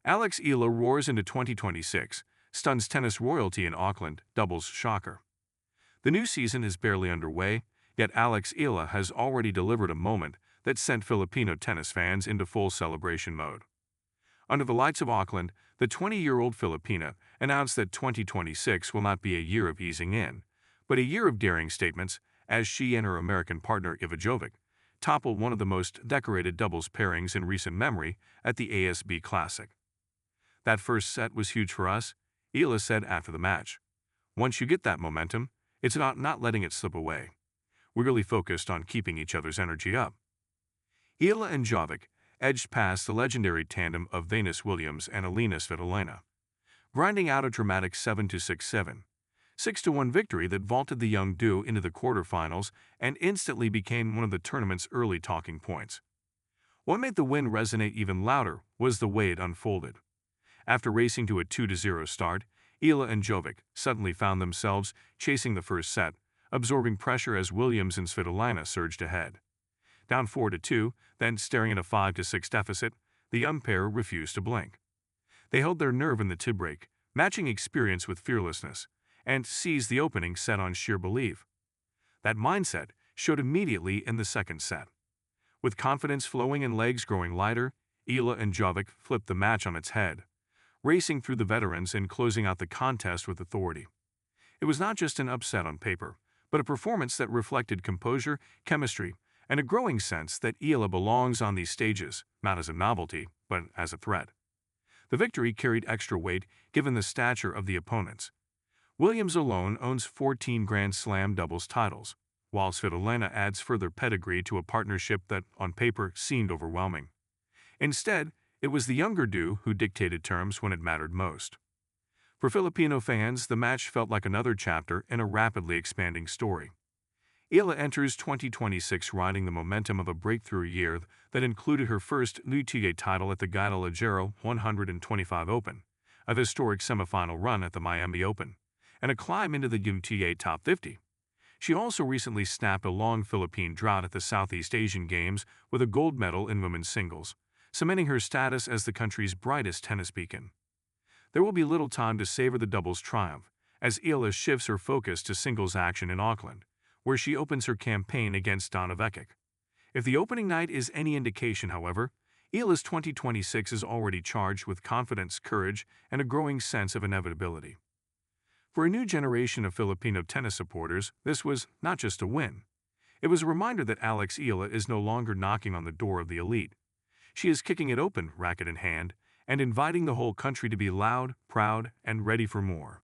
Alex Eala roars into 2026, stuns tennis royalty in Auckland, doubles shocker. The new season is barely underway, yet Alex Eala has already delivered a moment that sent Filipino tennis fans into full celebration mode. Under the lights of Auckland, the 20-year-old Filipina announced that 2026 will not be a year of easing in, but a year of daring statements as she and her American partner Iva Jovic toppled one of the most decorated doubles pairings in recent memory at the ASB Classic. "That first set was huge for us," Eala said after the match. "Once you get that momentum, it's about not letting it slip away. We're really focused on keeping each other's energy up." Eala and Jovic edged past the legendary tandem of Venus Williams and Elina Svitolina, grinding out a dramatic 7-6-7, 6-1 victory that vaulted the young duo into the quarterfinals and instantly became one of the tournament's early talking points. What made the win resonate even louder was the way it unfolded. After racing to a 2-0 start, Eala and Jovic suddenly found themselves chasing the first set, absorbing pressure as Williams and Svitolina surged ahead. Down 4-2, then staring at a 5-6 deficit, the young pair refused to blink. They held their nerve in the tiebreak, matching experience with fearlessness, and seized the opening set on sheer belief. That mindset showed immediately in the second set. With confidence flowing and legs growing lighter, Eala and Jovic flipped the match on its head, racing through the veterans and closing out the contest with authority. It was not just an upset on paper, but a performance that reflected composure, chemistry, and a growing sense that Eala belongs on these stages, not as a novelty, but as a threat. The victory carried extra weight given the stature of the opponents. Williams alone owns 14 Grand Slam doubles titles, while Svitolina adds further pedigree to a partnership that, on paper, seemed overwhelming. Instead, it was the younger duo who dictated terms when it mattered most. For Filipino fans, the match felt like another chapter in a rapidly expanding story. Eala enters 2026 riding the momentum of a breakthrough year that included her first WTA title at the Guadalajara 125 Open, a historic semifinal run at the Miami Open, and a climb into the WTA Top 50. She also recently snapped a long Philippine drought at the Southeast Asian Games with a gold medal in women's singles, cementing her status as the country's brightest tennis beacon. There will be little time to savor the doubles triumph, as Eala shifts her focus to singles action in Auckland, where she opens her campaign against Donna Vekic. If the opening night is any indication, however, Eala's 2026 is already charged with confidence, courage, and a growing sense of inevitability. For a new generation of Filipino tennis supporters, this was not just a win. It was a reminder that Alex Eala is no longer knocking on the door of the elite. She is kicking it open, racket in hand, and inviting the whole country to be loud, proud, and ready for more.